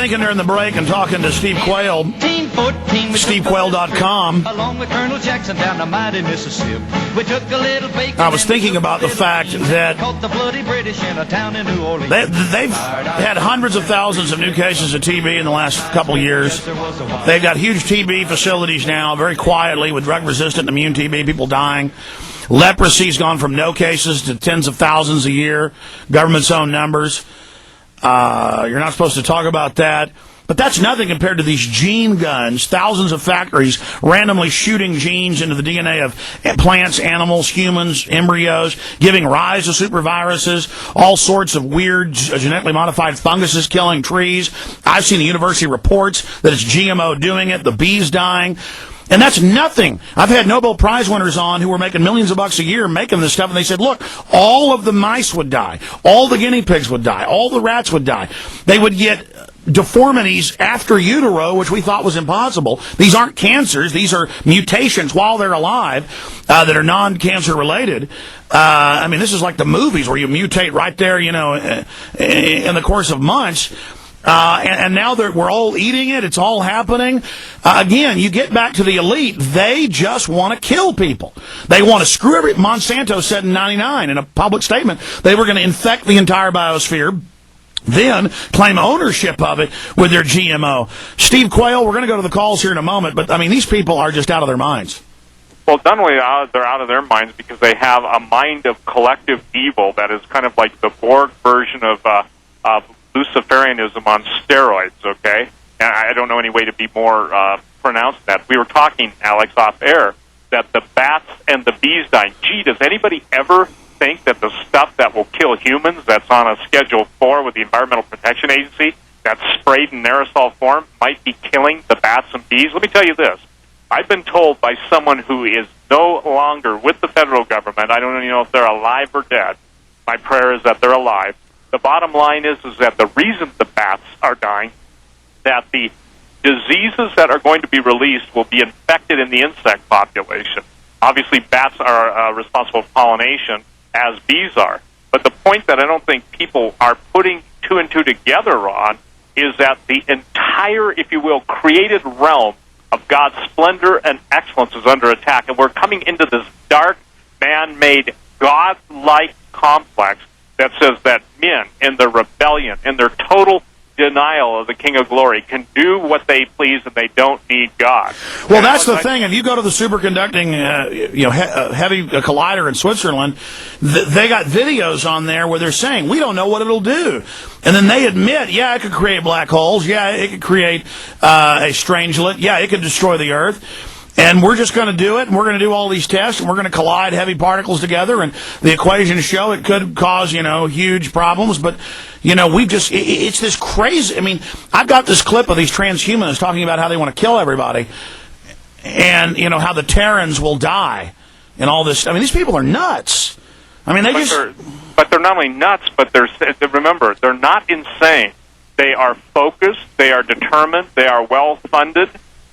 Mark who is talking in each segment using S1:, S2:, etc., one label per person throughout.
S1: thinking during the break and talking to Steve Quayle, SteveQuayle.com.
S2: Along with Colonel Jackson down the mighty Mississippi. We took a little bacon.
S1: I was thinking about the fact that
S2: caught the bloody British in a town in New Orleans.
S1: they've had hundreds of thousands of new cases of TB in the last couple of years. They've got huge TB facilities now, very quietly, with drug-resistant immune TB, people dying. Leprosy's gone from no cases to tens of thousands a year, government's own numbers. You're not supposed to talk about that. But that's nothing compared to these gene guns, thousands of factories randomly shooting genes into the DNA of plants, animals, humans, embryos, giving rise to superviruses, all sorts of weird genetically modified funguses killing trees. I've seen the university reports that it's GMO doing it, the bees dying. And that's nothing. I've had Nobel Prize winners on who were making millions of bucks a year making this stuff, and they said, look, all of the mice would die. All the guinea pigs would die. All the rats would die. They would get deformities after utero, which we thought was impossible. These aren't cancers. These are mutations while they're alive that are non-cancer related. I mean, this is like the movies where you mutate right there, you know, in the course of months. And now we're all eating it. It's all happening. Again, you get back to the elite. They just want to kill people. They want to screw Monsanto said in '99 in a public statement they were going to infect the entire biosphere, then claim ownership of it with their GMO. Steve Quayle, we're going to go to the calls here in a moment, but, I mean, these people are just out of their minds.
S3: Well, not only they're out of their minds because they have a mind of collective evil that is kind of like the Borg version of Luciferianism on steroids, okay? And I don't know any way to be more pronounced than that. We were talking, Alex, off air, that the bats and the bees dying. Gee, does anybody ever think that the stuff that will kill humans that's on a Schedule 4 with the Environmental Protection Agency that's sprayed in aerosol form might be killing the bats and bees? Let me tell you this. I've been told by someone who is no longer with the federal government, I don't even know if they're alive or dead. My prayer is that they're alive. The bottom line is that the reason the bats are dying, that the diseases that are going to be released will be infected in the insect population. Obviously, bats are responsible for pollination, as bees are. But the point that I don't think people are putting two and two together on is that the entire, if you will, created realm of God's splendor and excellence is under attack. And we're coming into this dark, man-made, God-like complex that says that men, in their rebellion, in their total denial of the King of Glory, can do what they please and they don't need God.
S1: Well, that's the thing. If you go to the superconducting, heavy collider in Switzerland, they got videos on there where they're saying, we don't know what it'll do. And then they admit, yeah, it could create black holes. Yeah, it could create a strangelet. Yeah, it could destroy the Earth. And we're just going to do it, and we're going to do all these tests, and we're going to collide heavy particles together, and the equations show it could cause, huge problems. But, it's this crazy. I mean, I've got this clip of these transhumanists talking about how they want to kill everybody, and, how the Terrans will die, and all this. I mean, these people are nuts. I mean,
S3: But they're not only nuts, but remember, they're not insane. They are focused, they are determined, they are well-funded.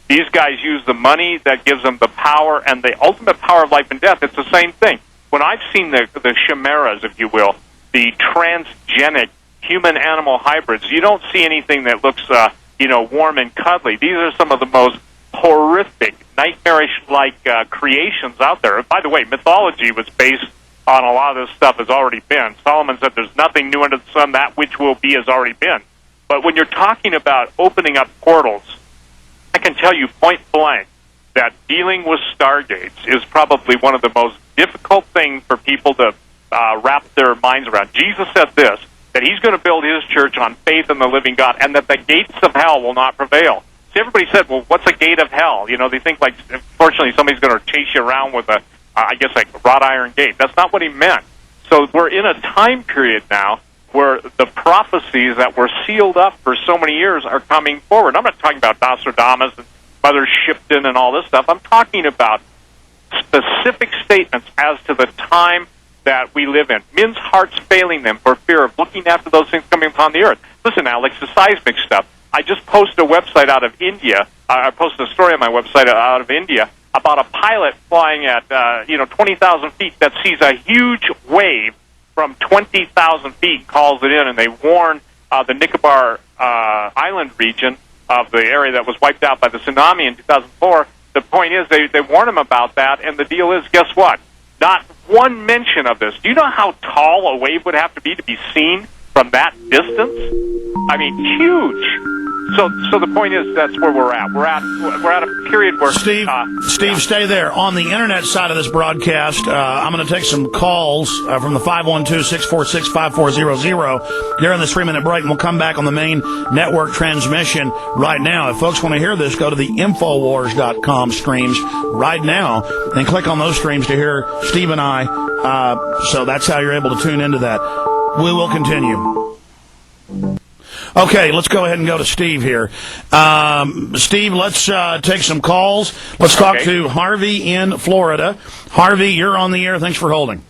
S3: These guys use the money that gives them the power and the ultimate power of life and death. It's the same thing. When I've seen the chimeras, if you will, the transgenic human-animal hybrids, you don't see anything that looks, warm and cuddly. These are some of the most horrific, nightmarish-like creations out there. By the way, mythology was based on a lot of this stuff has already been. Solomon said there's nothing new under the sun. That which will be has already been. But when you're talking about opening up portals, I can tell you point blank that dealing with stargates is probably one of the most difficult things for people to wrap their minds around. Jesus said this, that he's going to build his church on faith in the living God, and that the gates of hell will not prevail. See, everybody said, well, what's a gate of hell? They think, like, fortunately, somebody's going to chase you around with a wrought iron gate. That's not what he meant. So we're in a time period now where the prophecies that were sealed up for so many years are coming forward. I'm not talking about Nostradamus and Mother Shipton and all this stuff. I'm talking about specific statements as to the time that we live in. Men's hearts failing them for fear of looking after those things coming upon the earth. Listen, Alex, the seismic stuff. I just posted a website out of India. I posted a story on my website out of India about a pilot flying at 20,000 feet that sees a huge wave from 20,000 feet, calls it in, and they warn the Nicobar island region of the area that was wiped out by the tsunami in 2004. The point is, they warn them about that, and the deal is, guess what? Not one mention of this. Do you know how tall a wave would have to be seen from that distance? I mean, huge. So the point is, that's where we're at. We're at a period where
S1: Steve, stay there. On the internet side of this broadcast, I'm going to take some calls from the 512-646-5400 during this 3-minute break, and we'll come back on the main network transmission right now. If folks want to hear this, go to the Infowars.com streams right now and click on those streams to hear Steve and I. So that's how you're able to tune into that. We will continue. Okay, let's go ahead and go to Steve here. Steve, let's take some calls. Let's talk to Harvey in Florida. Harvey, you're on the air. Thanks for holding.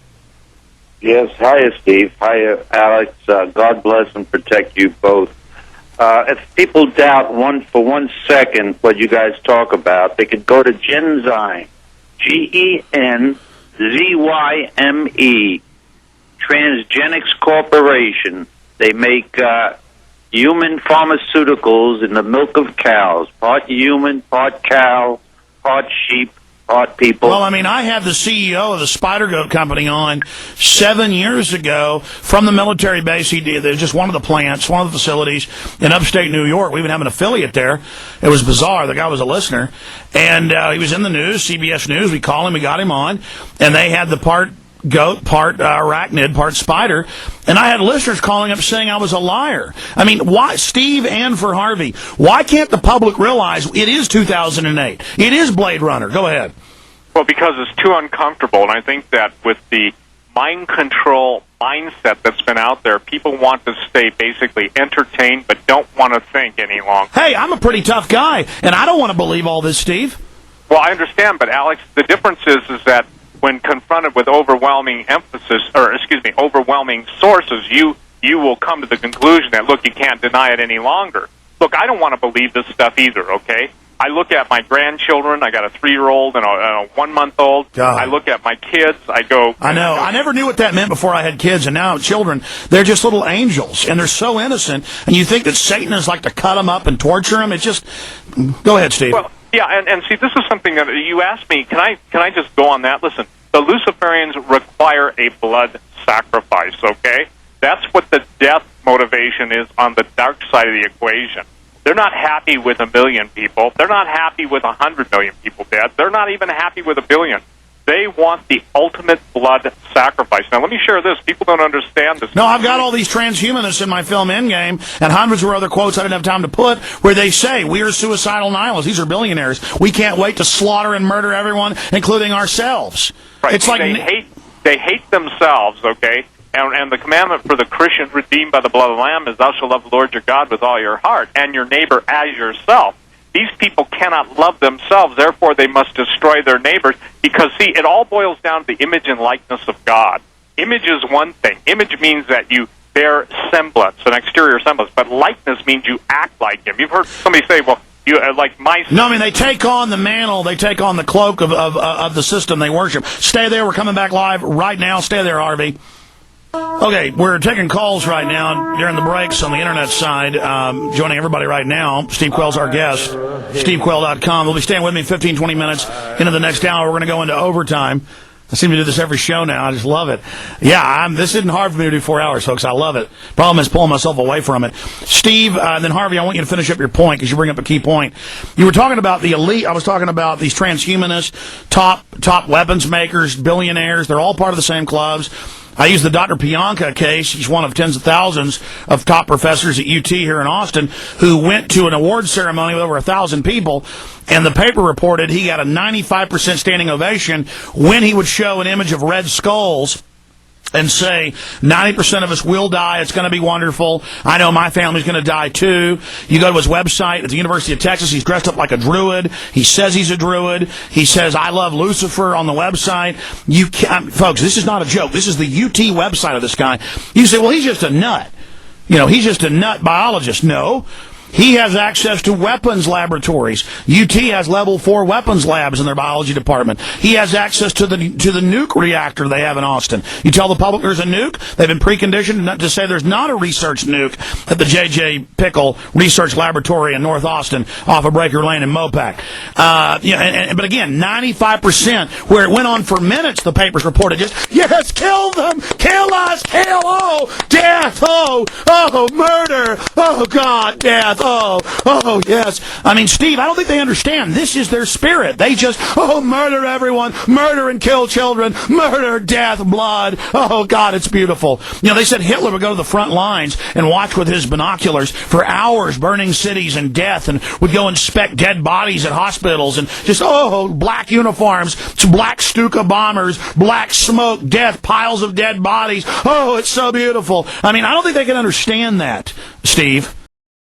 S4: Yes, hiya, Steve. Hiya, Alex. God bless and protect you both. If people doubt for 1 second what you guys talk about, they could go to Genzyme, Genzyme, Transgenics Corporation. They make human pharmaceuticals in the milk of cows, part human, part cow, part sheep, part people.
S1: Well, I mean, I had the CEO of the Spider Goat Company on 7 years ago from the military base. He did. There's just one of the plants, one of the facilities in upstate New York. We even have an affiliate there. It was bizarre. The guy was a listener, and he was in the news, CBS News. We called him, we got him on, and they had the part goat, part arachnid, part spider, and I had listeners calling up saying I was a liar. I mean, why, Steve and for Harvey, why can't the public realize it is 2008? It is Blade Runner. Go ahead.
S3: Well, because it's too uncomfortable, and I think that with the mind control mindset that's been out there, people want to stay basically entertained but don't want to think any longer.
S1: Hey, I'm a pretty tough guy, and I don't want to believe all this, Steve.
S3: Well, I understand, but Alex, the difference is that when confronted with overwhelming sources, you will come to the conclusion that, look, you can't deny it any longer. Look, I don't want to believe this stuff either, okay? I look at my grandchildren. I got a 3-year-old and a 1-month-old.
S1: God.
S3: I look at my kids. I go...
S1: I know. I never knew what that meant before I had kids, and now children, they're just little angels, and they're so innocent, and you think that Satan is like to cut them up and torture them. It's just... Go ahead, Steve.
S3: Well, yeah, and see, this is something that you asked me. Can I just go on that? Listen, the Luciferians require a blood sacrifice, okay? That's what the death motivation is on the dark side of the equation. They're not happy with 1 million people. They're not happy with 100 million people dead. They're not even happy with 1 billion. They want the ultimate blood sacrifice. Now, let me share this. People don't understand this.
S1: No, I've got all these transhumanists in my film Endgame, and hundreds of other quotes I didn't have time to put, where they say, we are suicidal nihilists. These are billionaires. We can't wait to slaughter and murder everyone, including ourselves.
S3: Right.
S1: It's like
S3: they hate themselves, okay? And the commandment for the Christians redeemed by the blood of the Lamb is, thou shalt love the Lord your God with all your heart, and your neighbor as yourself. These people cannot love themselves, therefore they must destroy their neighbors, because, see, it all boils down to the image and likeness of God. Image is one thing. Image means that you bear semblance, an exterior semblance, but likeness means you act like Him. You've heard somebody say, well, you like my...
S1: No, I mean, they take on the mantle, they take on the cloak of the system they worship. Stay there, we're coming back live right now. Stay there, Harvey. Okay, we're taking calls right now during the breaks on the internet side. Joining everybody right now, Steve Quayle's our guest, stevequayle.com. They'll be staying with me 15, 20 minutes into the next hour. We're going to go into overtime. I seem to do this every show now. I just love it. Yeah, this isn't hard for me to do 4 hours, folks. I love it. Problem is pulling myself away from it. Steve, and then Harvey, I want you to finish up your point because you bring up a key point. You were talking about the elite. I was talking about these transhumanists, top weapons makers, billionaires. They're all part of the same clubs. I use the Dr. Pianka case. He's one of tens of thousands of top professors at UT here in Austin who went to an award ceremony with over 1,000 people, and the paper reported he got a 95% standing ovation when he would show an image of red skulls and say, 90% of us will die. It's going to be wonderful. I know my family's going to die too. You go to his website at the University of Texas. He's dressed up like a druid. He says he's a druid. He says, I love Lucifer on the website. You can't, folks, this is not a joke. This is the UT website of this guy. You say, well, he's just a nut. You know, he's just a nut biologist. No. He has access to weapons laboratories. UT has level 4 weapons labs in their biology department. He has access to the nuke reactor they have in Austin. You tell the public there's a nuke, they've been preconditioned not to say there's not a research nuke at the J.J. Pickle Research Laboratory in North Austin off of Breaker Lane in Mopac. But again, 95%, where it went on for minutes, the papers reported just, yes, kill them, kill us, kill, oh, death, oh, murder, oh, God, death. Oh, yes. I mean, Steve, I don't think they understand. This is their spirit. They just, murder everyone, murder and kill children, murder, death, blood. Oh, God, it's beautiful. They said Hitler would go to the front lines and watch with his binoculars for hours, burning cities and death, and would go inspect dead bodies at hospitals and just, black uniforms, black Stuka bombers, black smoke, death, piles of dead bodies. Oh, it's so beautiful. I mean, I don't think they can understand that, Steve.